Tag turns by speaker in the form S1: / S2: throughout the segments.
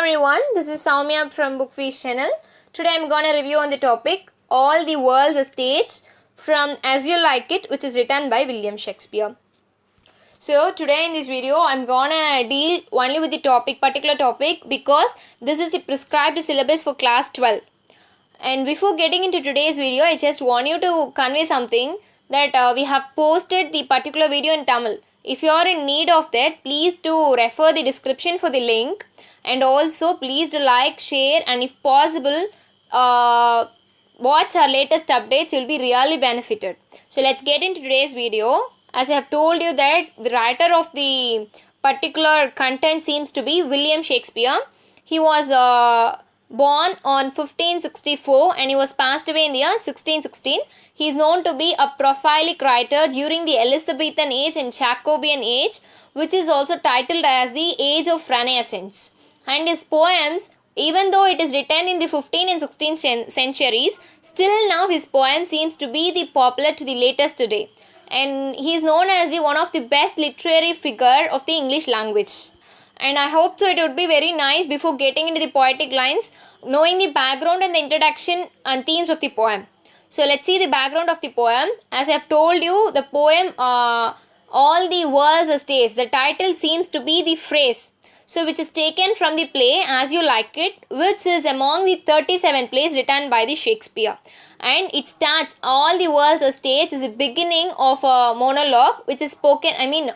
S1: everyone, this is Soumya from Bookfeast channel. Today I'm going to review on the topic All the World's a Stage from As You Like It, which is written by William Shakespeare. So today in this video I'm going to deal only with the particular topic, because this is the prescribed syllabus for class 12. And before getting into today's video, I just want you to convey something that we have posted the particular video in Tamil. If you are in need of that, please do refer the description for the link, and also please do like, share, and if possible watch our latest updates. You will be really benefited. So let's get into today's video. As I have told you that the writer of the particular content seems to be William Shakespeare. He was born on 1564 and he was passed away in the year 1616. He is known to be a prolific writer during the Elizabethan age and Jacobean age, which is also titled as the Age of Renaissance. And his poems, even though it is written in the 15th and 16th centuries, still now his poem seems to be the popular to the latest today. And he is known as the one of the best literary figure of the English language. And I hope so it would be very nice, before getting into the poetic lines, knowing the background and the introduction and themes of the poem. So let's see the background of the poem. As I have told you, the poem All the World's a Stage, the title seems to be the phrase, so which is taken from the play As You Like It, which is among the 37 plays written by the Shakespeare. And it starts, All the World's a Stage is the beginning of a monologue which is spoken,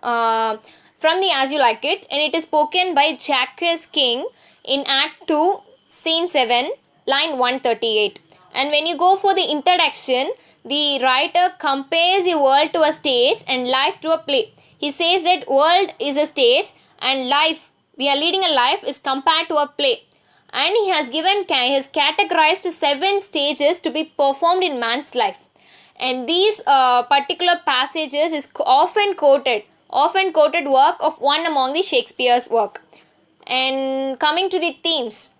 S1: from the As You Like It, and it is spoken by Jacques King in Act 2, Scene 7, line 138. And when you go for the introduction, the writer compares the world to a stage and life to a play. He says that world is a stage and life, we are leading a life, is compared to a play. And he has categorized 7 stages to be performed in man's life. And these particular passages is often quoted work of one among the Shakespeare's work. And coming to the themes.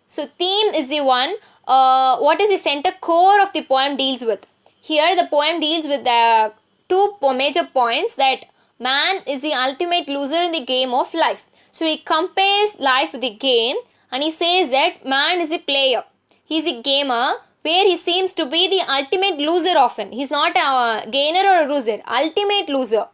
S1: So theme is the one, what is the center core of the poem deals with. Here the poem deals with the 2 major points, that man is the ultimate loser in the game of life. So he compares life with the game, and he says that man is a player. He is a gamer, where he seems to be the ultimate loser often. He is not a gainer or a loser, ultimate loser.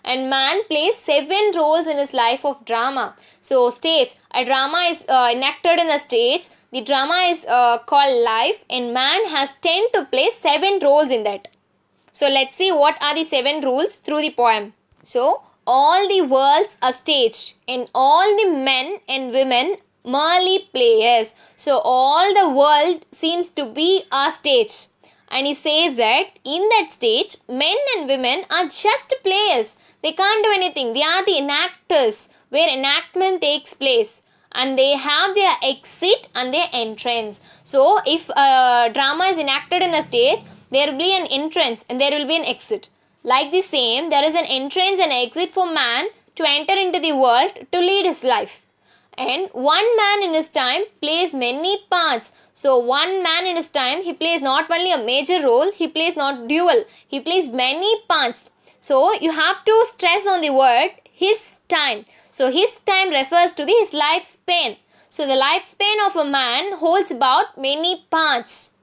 S1: And man plays 7 roles in his life of drama. So stage, a drama is enacted in a stage. The drama is called life, and man has 10 to play 7 roles in that. So let's see what are the 7 rules through the poem. So all the world's a stage, and all the men and women merely players. So all the world seems to be a stage. And he says that in that stage, men and women are just players. They can't do anything. They are the enactors, where enactment takes place. And they have their exit and their entrance. So if a drama is enacted in a stage, there will be an entrance and there will be an exit. Like the same, there is an entrance and exit for man to enter into the world to lead his life. And one man in his time plays many parts. So one man in his time, he plays not only a major role, he plays not dual, he plays many parts. So you have to stress on the word his time. So his time refers to his lifespan. So the lifespan of a man holds about many parts.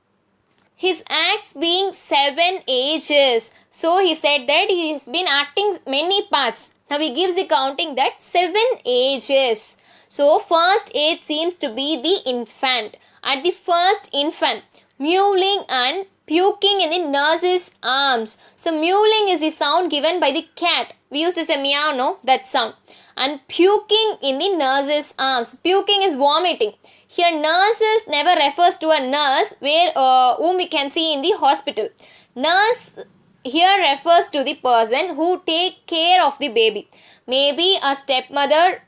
S1: His acts being 7 ages. So he said that he has been acting many parts. Now he gives the counting that 7 ages. So first age seems to be the infant. At the first infant, mewling and puking in the nurse's arms. So mewling is the sound given by the cat. We used to say meow, no? That sound. And puking in the nurse's arms. Puking is vomiting. Here nurses never refers to a nurse where whom we can see in the hospital. Nurse here refers to the person who take care of the baby. Maybe a stepmother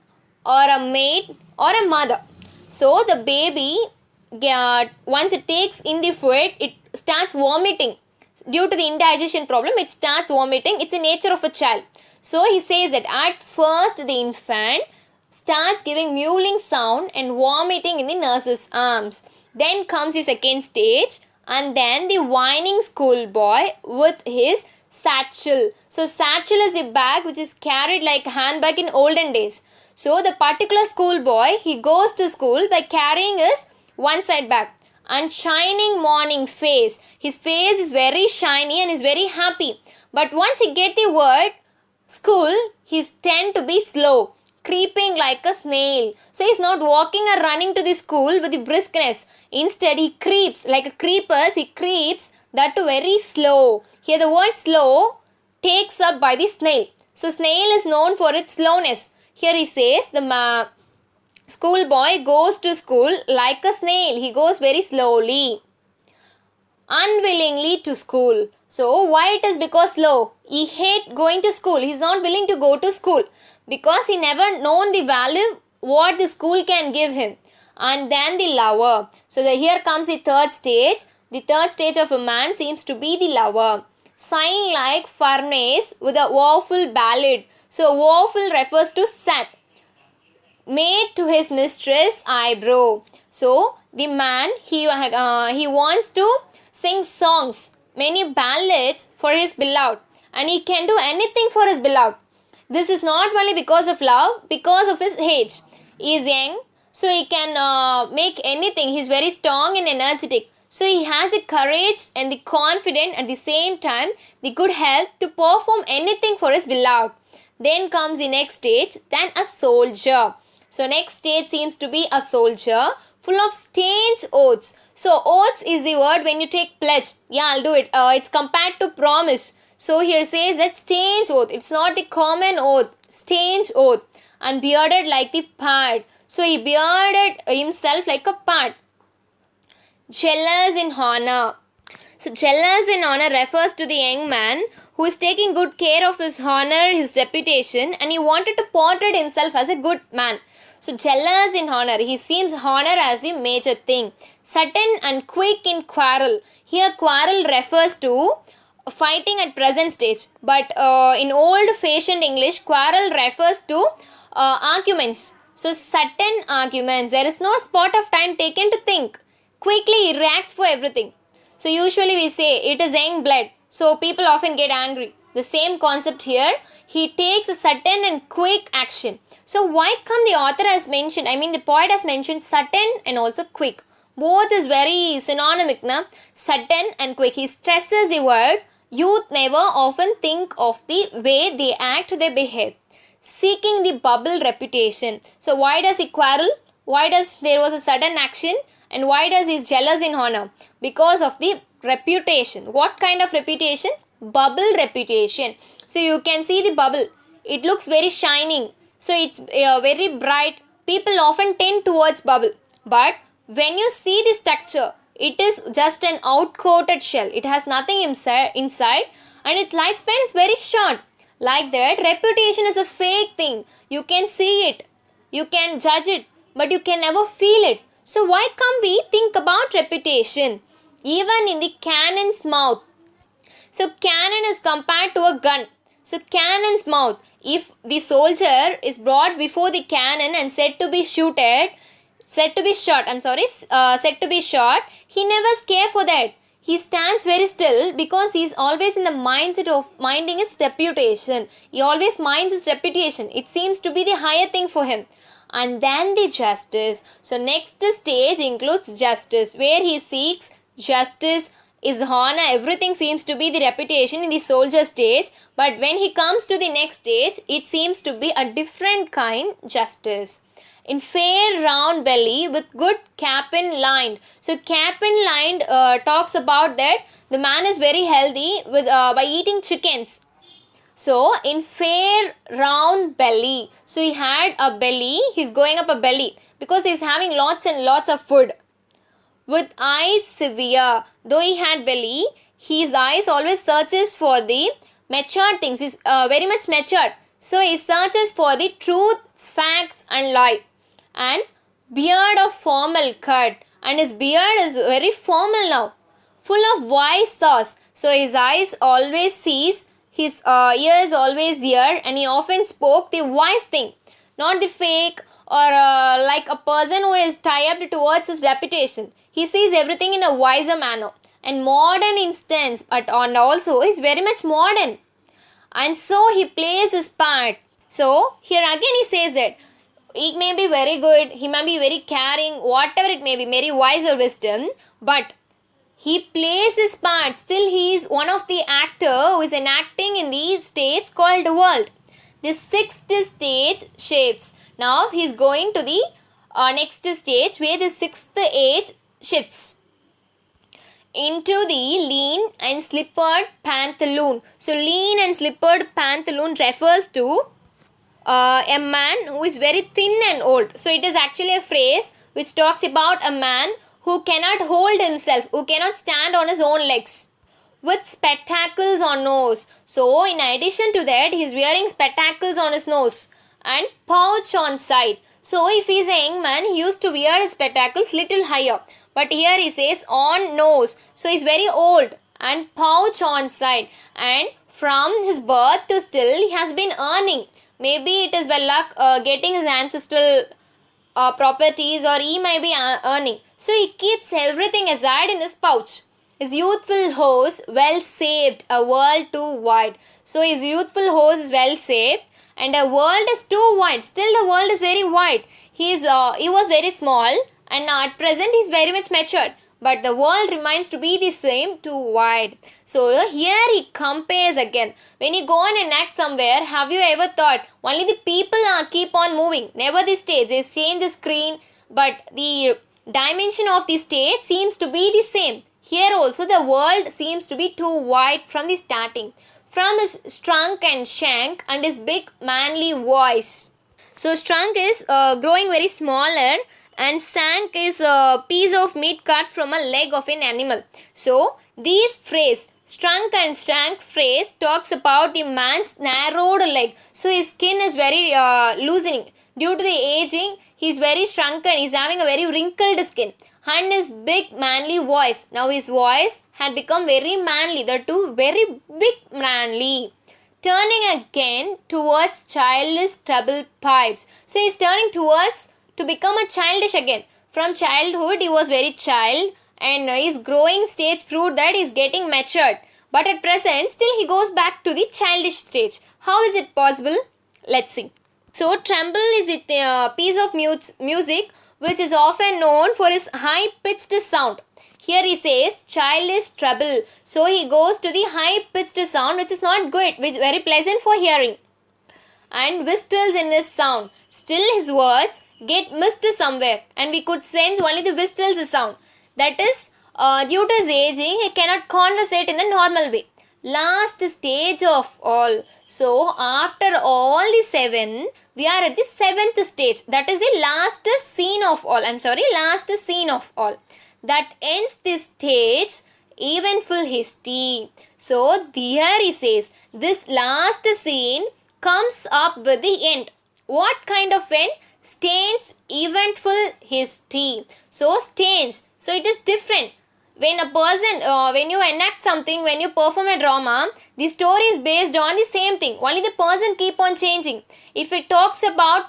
S1: or a maid or a mother. So the baby, once it takes in the food, it starts vomiting. Due to the indigestion problem, it starts vomiting. It's the nature of a child. So he says that at first the infant starts giving mewling sound and vomiting in the nurse's arms. Then comes the second stage, and then the whining schoolboy with his satchel. So satchel is a bag which is carried like a handbag in olden days. So the particular schoolboy, he goes to school by carrying his one side bag and shining morning face. His face is very shiny and is very happy. But once he get the word school, he's tend to be slow, creeping like a snail. So he's not walking or running to the school with the briskness. Instead, he creeps like a creeper. He creeps, that too very slow. Here the word slow takes up by the snail. So snail is known for its slowness. Here he says the schoolboy goes to school like a snail. He goes very slowly. Unwillingly to school. So why it is because slow? He hate going to school. He is not willing to go to school because he never known the value what the school can give him. And then the lover. So here comes the third stage. The third stage of a man seems to be the lover. Sighing like furnace with a woeful ballad. So woeful refers to sad. Made to his mistress eyebrow. So the man he wants to sing songs, many ballads for his beloved, and he can do anything for his beloved. This is not only because of love, because of his age. He is young, so he can make anything. He is very strong and energetic. So he has the courage and the confidence at the same time, the good health to perform anything for his beloved. Then comes the next stage, then a soldier. So next stage seems to be a soldier full of strange oaths. So oaths is the word when you take pledge. Yeah, I'll do it. It's compared to promise. So here says that strange oath. It's not the common oath. Strange oath. And bearded like the pard. So he bearded himself like a pard. Jealous in honor. So jealous in honor refers to the young man who is taking good care of his honor, his reputation, and he wanted to portray himself as a good man. So jealous in honor. He seems honor as the major thing. Sudden and quick in quarrel. Here quarrel refers to fighting at present stage. But in old fashioned English, quarrel refers to arguments. So sudden arguments. There is no spot of time taken to think. Quickly he reacts for everything. So usually we say it is young blood. So people often get angry. The same concept here. He takes a sudden and quick action. So why come the author has mentioned, the poet has mentioned sudden and also quick. Both is very synonymic, na? Sudden and quick. He stresses the word. Youth never often think of the way they act, they behave. Seeking the bubble reputation. So why does he quarrel? Why does there was a sudden action? And why does he is jealous in honor? Because of the reputation. What kind of reputation? Bubble reputation. So you can see the bubble. It looks very shining. So it's very bright. People often tend towards bubble. But when you see the structure, it is just an out-coated shell. It has nothing inside and its lifespan is very short. Like that, reputation is a fake thing. You can see it. You can judge it. But you can never feel it. So why can't we think about reputation? Even in the cannon's mouth. So cannon is compared to a gun. So cannon's mouth. If the soldier is brought before the cannon and said to be shot, he never scares for that. He stands very still because he is always in the mindset of minding his reputation. He always minds his reputation. It seems to be the higher thing for him. And then the justice. So next stage includes justice, where he seeks justice, his honor, everything seems to be the reputation in the soldier stage. But when he comes to the next stage, it seems to be a different kind justice. In fair round belly with good capon lined. So capon lined talks about that the man is very healthy with by eating chickens. So in fair round belly. So he had a belly. He's going up a belly because he's having lots and lots of food. With eyes severe. Though he had belly, his eyes always searches for the matured things. He's very much matured. So he searches for the truth, facts and lie. And beard of formal cut. And his beard is very formal now. Full of wise thoughts. So his eyes always sees. His ears always hear. And he often spoke the wise thing. Not the fake or like a person who is tied towards his reputation. He sees everything in a wiser manner. And modern instance, but and also is very much modern. And so he plays his part. So here again he says that He may be very good, he may be very caring, whatever it may be, very wise or wisdom, but he plays his part. Still, he is one of the actor who is enacting in the stage called world. The sixth stage shifts. Now he is going to the next stage where the sixth age shifts into the lean and slippered pantaloon. So, lean and slippered pantaloon refers to a man who is very thin and old. So, it is actually a phrase which talks about a man who cannot hold himself, who cannot stand on his own legs, with spectacles on nose. So, in addition to that, he is wearing spectacles on his nose and pouch on side. So, if he is a young man, he used to wear his spectacles little higher. But here he says on nose. So, he is very old and pouch on side. And from his birth to still, he has been earning. Maybe it is by luck getting his ancestral properties, or he may be earning. So, he keeps everything aside in his pouch. His youthful horse well saved, a world too wide. So, his youthful horse is well saved and a world is too wide. Still, the world is very wide. He was very small, and at present he is very much matured. But the world remains to be the same, too wide. So, here he compares again. When you go and act somewhere, have you ever thought only the people keep on moving? Never the stage. They change the screen, but the dimension of the stage seems to be the same. Here also the world seems to be too wide from the starting. From his trunk and shank and his big manly voice. So, trunk is growing very smaller, and shank is a piece of meat cut from a leg of an animal. So, this phrase, trunk and shank phrase, talks about the man's narrowed leg. So, his skin is very loosening. Due to the aging, he is very shrunken. He is having a very wrinkled skin. And his big manly voice. Now, his voice had become very manly. The two very big manly. Turning again towards childish treble pipes. So, he is turning towards to become a childish again. From childhood, he was very child, and his growing stage proved that he is getting matured. But at present, still he goes back to the childish stage. How is it possible? Let's see. So, tremble is a piece of music which is often known for its high-pitched sound. Here he says childish treble. So, he goes to the high-pitched sound which is not good, which is very pleasant for hearing. And whistles in his sound. Still his words get missed somewhere, and we could sense only the whistles sound. That is, due to his aging, he cannot conversate in the normal way. Last stage of all. So, after all the seven, we are at the seventh stage. That is the last scene of all. Last scene of all. That ends this stage, eventful history. So, here he says, this last scene comes up with the end. What kind of end? Strange, eventful history. So, strange. So, it is different. When a person, when you enact something, when you perform a drama, the story is based on the same thing. Only the person keep on changing. If it talks about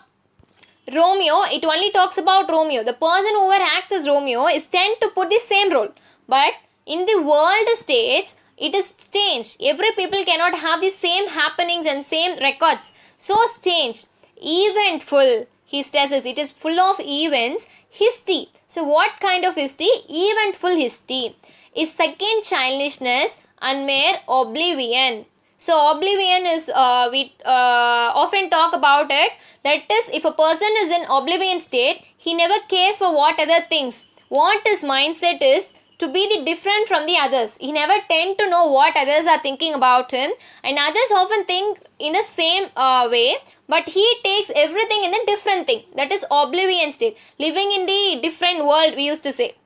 S1: Romeo, it only talks about Romeo. The person who acts as Romeo is tend to put the same role. But in the world stage, it is strange. Every people cannot have the same happenings and same records. So strange, eventful. He stresses it is full of events, history. So, what kind of history? Eventful history. Is second childishness and mere oblivion. So, oblivion is, we often talk about it. That is, if a person is in oblivion state, he never cares for what other things. What his mindset is to be the different from the others. He never tend to know what others are thinking about him, and others often think in the same way. But he takes everything in a different thing. That is oblivion state. Living in the different world, we used to say.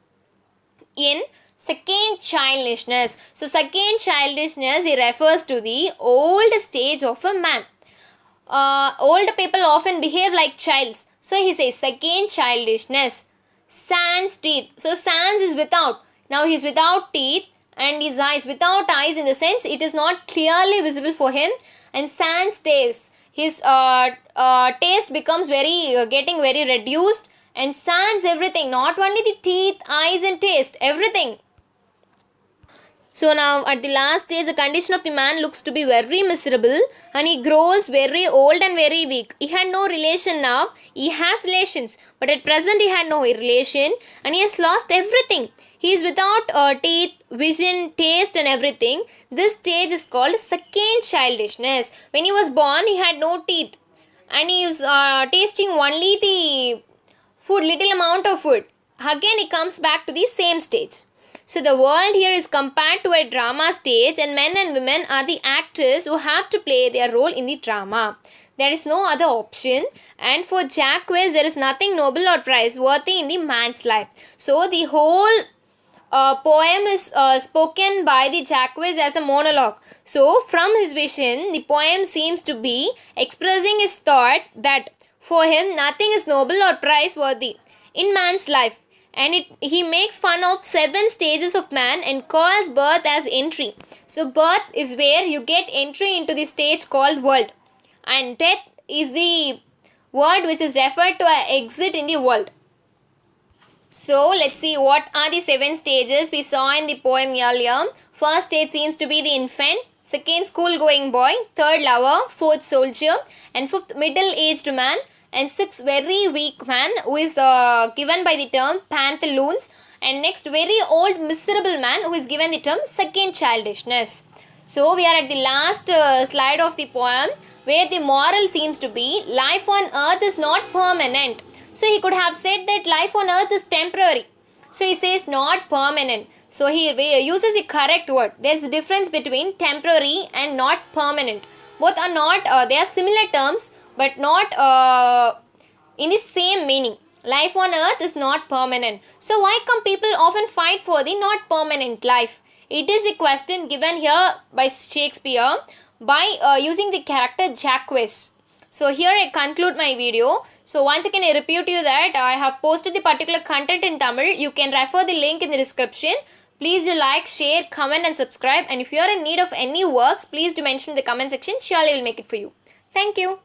S1: In second childishness. So, second childishness, it refers to the old stage of a man. Old people often behave like childs. So, he says second childishness. Sans teeth. So, sans is without. Now, he is without teeth, and his eyes, without eyes in the sense, it is not clearly visible for him. And sans taste. His taste becomes getting very reduced, and sans everything, not only the teeth, eyes and taste, everything. So now at the last stage, the condition of the man looks to be very miserable and he grows very old and very weak. He had no relation now. He has relations, but at present he had no relation and he has lost everything. He is without teeth, vision, taste and everything. This stage is called second childishness. When he was born, he had no teeth and he was tasting only the food, little amount of food. Again, he comes back to the same stage. So the world here is compared to a drama stage, and men and women are the actors who have to play their role in the drama. There is no other option, and for Jacques, there is nothing noble or praiseworthy in the man's life. So the whole poem is spoken by the Jacques as a monologue. So from his vision, the poem seems to be expressing his thought that for him nothing is noble or praiseworthy in man's life, and he makes fun of 7 stages of man and calls birth as entry. So birth is where you get entry into the stage called world, and death is the word which is referred to as exit in the world. So let's see what are the 7 stages we saw in the poem earlier. First stage seems to be the infant, second school going boy, third lover, fourth soldier, and fifth middle aged man, and sixth very weak man who is given by the term pantaloons, and next very old miserable man who is given the term second childishness. So we are at the last slide of the poem where the moral seems to be life on earth is not permanent. So he could have said that life on earth is temporary. So he says not permanent. So he uses the correct word. There is a difference between temporary and not permanent. Both are not, they are similar terms but not in the same meaning. Life on earth is not permanent. So why come people often fight for the not permanent life? It is a question given here by Shakespeare by using the character Jacques. So here I conclude my video. So once again I repeat you that I have posted the particular content in Tamil. You can refer the link in the description. Please do like, share, comment and subscribe. And if you are in need of any works, please do mention in the comment section. Surely I will make it for you. Thank you.